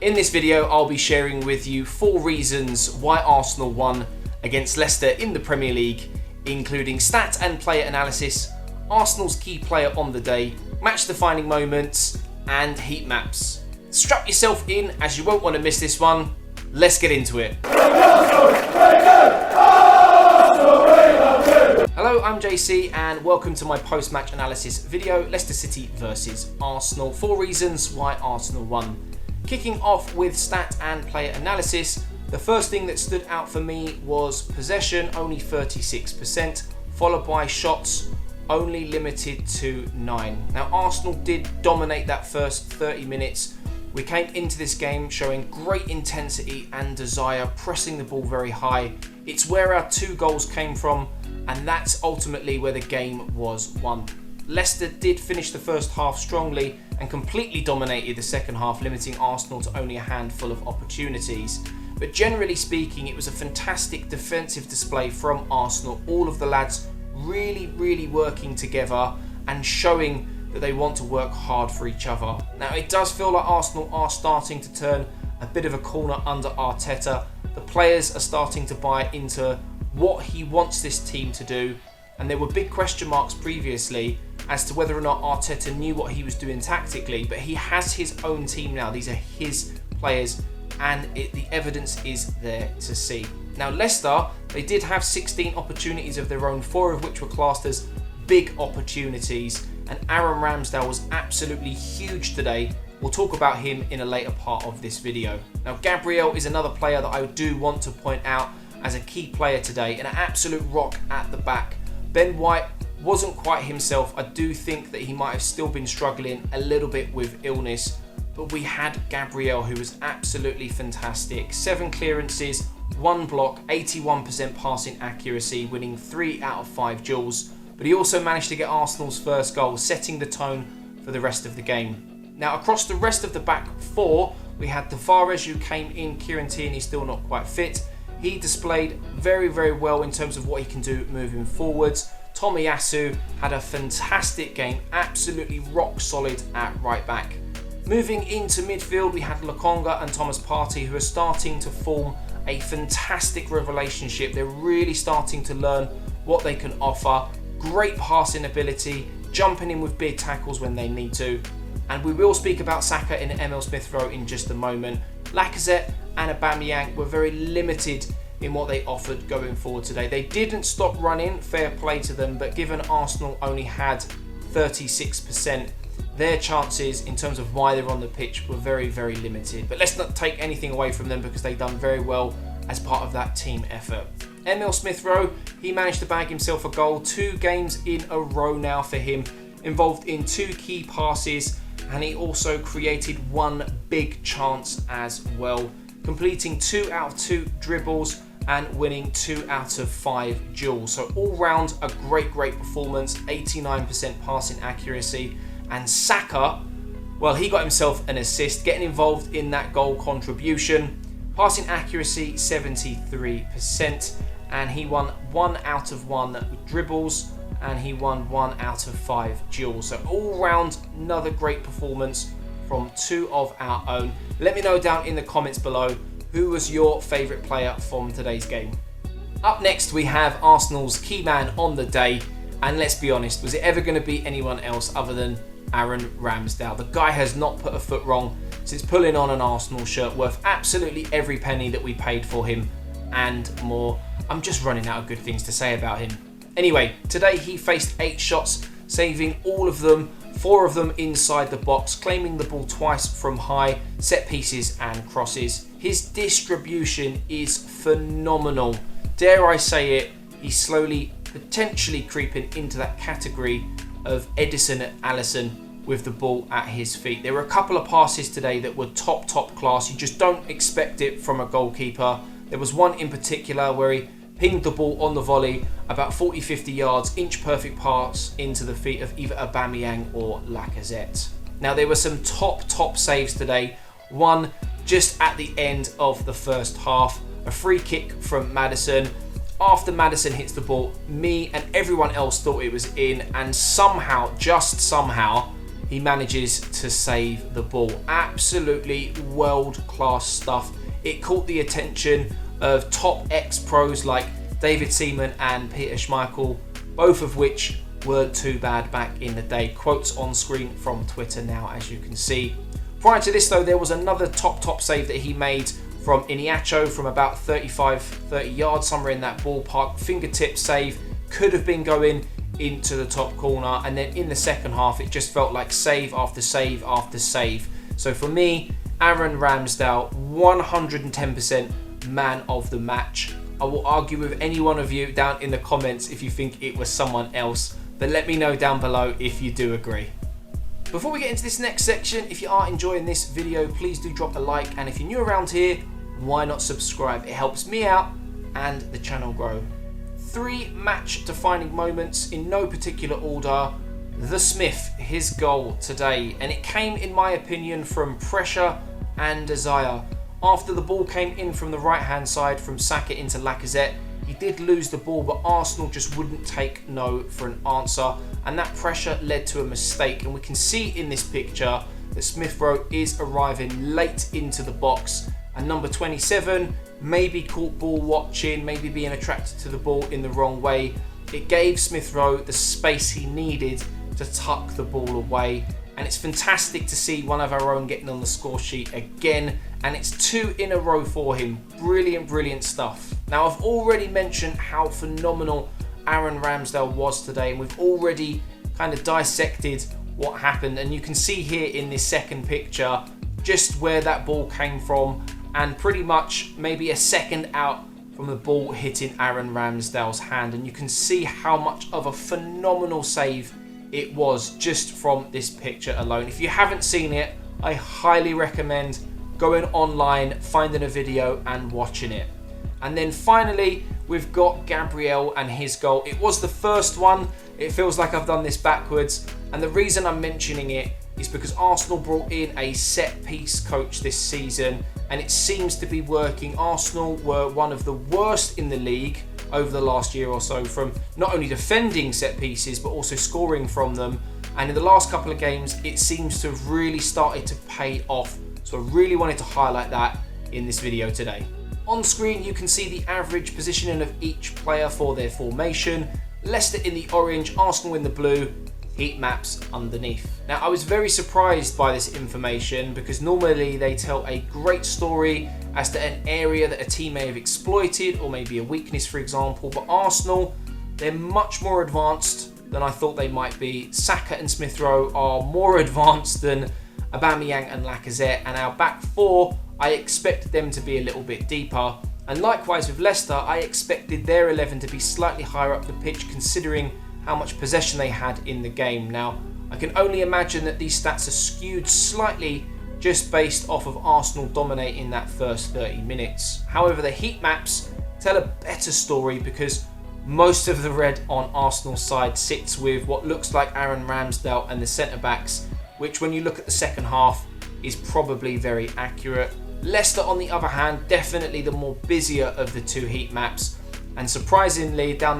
In this video, I'll be sharing with you 4 reasons why Arsenal won against Leicester in the Premier League, including stat and player analysis, Arsenal's key player on the day, match-defining moments, and heat maps. Strap yourself in as you won't want to miss this one. Let's get into it. Hello, I'm JC and welcome to my post-match analysis video, Leicester City versus Arsenal. 4 reasons why Arsenal won. Kicking off with stat and player analysis, the first thing that stood out for me was possession, only 36%, followed by shots, only limited to 9. Now Arsenal did dominate that first 30 minutes. We came into this game showing great intensity and desire, pressing the ball very high. It's where our 2 goals came from, and that's ultimately where the game was won. Leicester did finish the first half strongly and completely dominated the second half, limiting Arsenal to only a handful of opportunities. But generally speaking, it was a fantastic defensive display from Arsenal. All of the lads really working together and showing that they want to work hard for each other. Now it does feel like Arsenal are starting to turn a bit of a corner under Arteta. The players are starting to buy into what he wants this team to do, and there were big question marks previously as to whether or not Arteta knew what he was doing tactically, but he has his own team now. These are his players, and the evidence is there to see. Now Leicester, they did have 16 opportunities of their own, 4 of which were classed as big opportunities, and Aaron Ramsdale was absolutely huge today. We'll talk about him in a later part of this video. Now Gabriel is another player that I do want to point out as a key player today, an absolute rock at the back. Ben White wasn't quite himself. I do think that he might have still been struggling a little bit with illness, but we had Gabriel, who was absolutely fantastic. 7 clearances, 1 block, 81% passing accuracy, winning 3 out of 5 duels. But he also managed to get Arsenal's first goal, setting the tone for the rest of the game. Now across the rest of the back 4, we had Tavares, who came in. Kieran Tierney still not quite fit. He displayed very well in terms of what he can do moving forwards. Tomiyasu had a fantastic game, absolutely rock solid at right back. Moving into midfield, we had Lokonga and Thomas Partey, who are starting to form a fantastic relationship. They're really starting to learn what they can offer. Great passing ability, jumping in with big tackles when they need to. And we will speak about Saka in Emil Smith Rowe in just a moment. Lacazette and Aubameyang were very limited in what they offered going forward today. They didn't stop running, fair play to them, but given Arsenal only had 36%, their chances in terms of why they're on the pitch were very limited. But let's not take anything away from them because they've done very well as part of that team effort. Emil Smith Rowe, he managed to bag himself a goal, 2 games in a row now for him, involved in 2 key passes, and he also created 1 big chance as well, completing 2 out of 2 dribbles and winning 2 out of 5 duels. So all round a great performance, 89% passing accuracy. And Saka, well, he got himself an assist, getting involved in that goal contribution. Passing accuracy 73%, and he won 1 out of 1 dribbles, and he won 1 out of 5 duels. So all round another great performance from 2 of our own. Let me know down in the comments below, who was your favourite player from today's game? Up next, we have Arsenal's key man on the day. And let's be honest, was it ever going to be anyone else other than Aaron Ramsdale? The guy has not put a foot wrong since pulling on an Arsenal shirt, worth absolutely every penny that we paid for him and more. I'm just running out of good things to say about him. Anyway, today he faced 8 shots, saving all of them, 4 of them inside the box, claiming the ball twice from high, set pieces and crosses. His distribution is phenomenal. Dare I say it, he's slowly, potentially creeping into that category of Edison at Alisson with the ball at his feet. There were a couple of passes today that were top class. You just don't expect it from a goalkeeper. There was one in particular where he pinged the ball on the volley about 40-50 yards, inch perfect pass into the feet of either Aubameyang or Lacazette. Now there were some top saves today. One just at the end of the first half, a free kick from Maddison. After Maddison hits the ball, me and everyone else thought it was in, and somehow, just somehow, he manages to save the ball. Absolutely world-class stuff. It caught the attention of top ex-pros like David Seaman and Peter Schmeichel, both of which weren't too bad back in the day. Quotes on screen from Twitter now, as you can see. Prior to this though, there was another top save that he made from Iniacho from about 30 yards, somewhere in that ballpark. Fingertip save, could have been going into the top corner, and then in the second half it just felt like save after save after save. So for me, Aaron Ramsdale, 110% man of the match. I will argue with any one of you down in the comments if you think it was someone else, but let me know down below if you do agree. Before we get into this next section, if you are enjoying this video, please do drop a like, and if you're new around here, why not subscribe? It helps me out and the channel grow. 3 match-defining moments in no particular order. The Smith, his goal today, and it came, in my opinion, from pressure and desire. After the ball came in from the right-hand side from Saka into Lacazette, he did lose the ball, but Arsenal just wouldn't take no for an answer, and that pressure led to a mistake. And we can see in this picture that Smith Rowe is arriving late into the box, and number 27 maybe caught ball watching, maybe being attracted to the ball in the wrong way. It gave Smith Rowe the space he needed to tuck the ball away, and it's fantastic to see one of our own getting on the score sheet again, and it's 2 in a row for him. Brilliant stuff. Now, I've already mentioned how phenomenal Aaron Ramsdale was today, and we've already kind of dissected what happened, and you can see here in this second picture just where that ball came from, and pretty much maybe a second out from the ball hitting Aaron Ramsdale's hand, and you can see how much of a phenomenal save it was just from this picture alone. If you haven't seen it, I highly recommend going online, finding a video and watching it. And then finally, we've got Gabriel and his goal. It was the first one. It feels like I've done this backwards, and the reason I'm mentioning it is because Arsenal brought in a set-piece coach this season, and it seems to be working. Arsenal were one of the worst in the league over the last year or so from not only defending set pieces but also scoring from them, and in the last couple of games it seems to have really started to pay off. So I really wanted to highlight that in this video today. On screen you can see the average positioning of each player for their formation. Leicester in the orange, Arsenal in the blue, heat maps underneath. Now, I was very surprised by this information because normally they tell a great story as to an area that a team may have exploited or maybe a weakness, for example, but Arsenal, they're much more advanced than I thought they might be. Saka and Smith Rowe are more advanced than Aubameyang and Lacazette, and our back four, I expected them to be a little bit deeper. And likewise with Leicester, I expected their 11 to be slightly higher up the pitch considering how much possession they had in the game. Now, I can only imagine that these stats are skewed slightly just based off of Arsenal dominating that first 30 minutes. However, the heat maps tell a better story because most of the red on Arsenal's side sits with what looks like Aaron Ramsdale and the centre-backs, which when you look at the second half is probably very accurate. Leicester, on the other hand, definitely the more busier of the two heat maps, and surprisingly down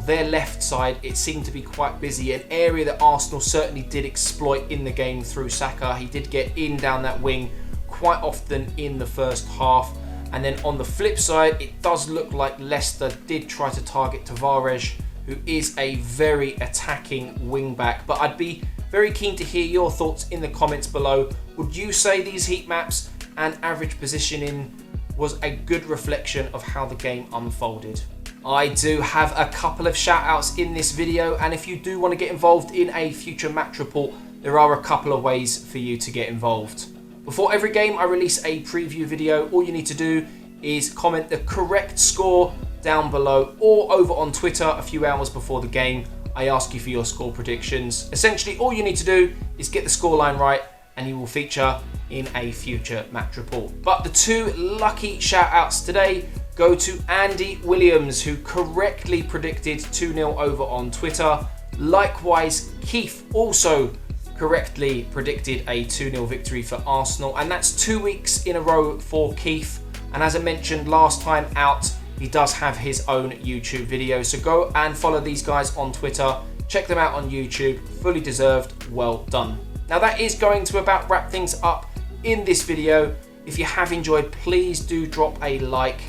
their left side it seemed to be quite busy, an area that Arsenal certainly did exploit in the game through Saka. He did get in down that wing quite often in the first half. And then on the flip side, it does look like Leicester did try to target Tavares, who is a very attacking wing back. But I'd be very keen to hear your thoughts in the comments below. Would you say these heat maps and average positioning was a good reflection of how the game unfolded? I do have a couple of shout outs in this video, and if you do want to get involved in a future match report, there are a couple of ways for you to get involved. Before every game I release a preview video. All you need to do is comment the correct score down below, or over on Twitter a few hours before the game I ask you for your score predictions. Essentially all you need to do is get the scoreline right and you will feature in a future match report. But the two lucky shout outs today go to Andy Williams, who correctly predicted 2-0 over on Twitter. Likewise, Keith also correctly predicted a 2-0 victory for Arsenal, and that's 2 weeks in a row for Keith. And as I mentioned last time out, he does have his own YouTube video, so go and follow these guys on Twitter, check them out on YouTube, fully deserved, well done. Now that is going to about wrap things up in this video. If you have enjoyed, please do drop a like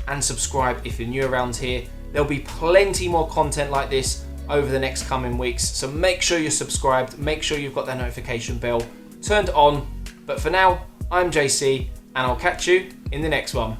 and subscribe if you're new around here. There'll be plenty more content like this over the next coming weeks, so make sure you're subscribed, make sure you've got that notification bell turned on. But for now, I'm JC, and I'll catch you in the next one.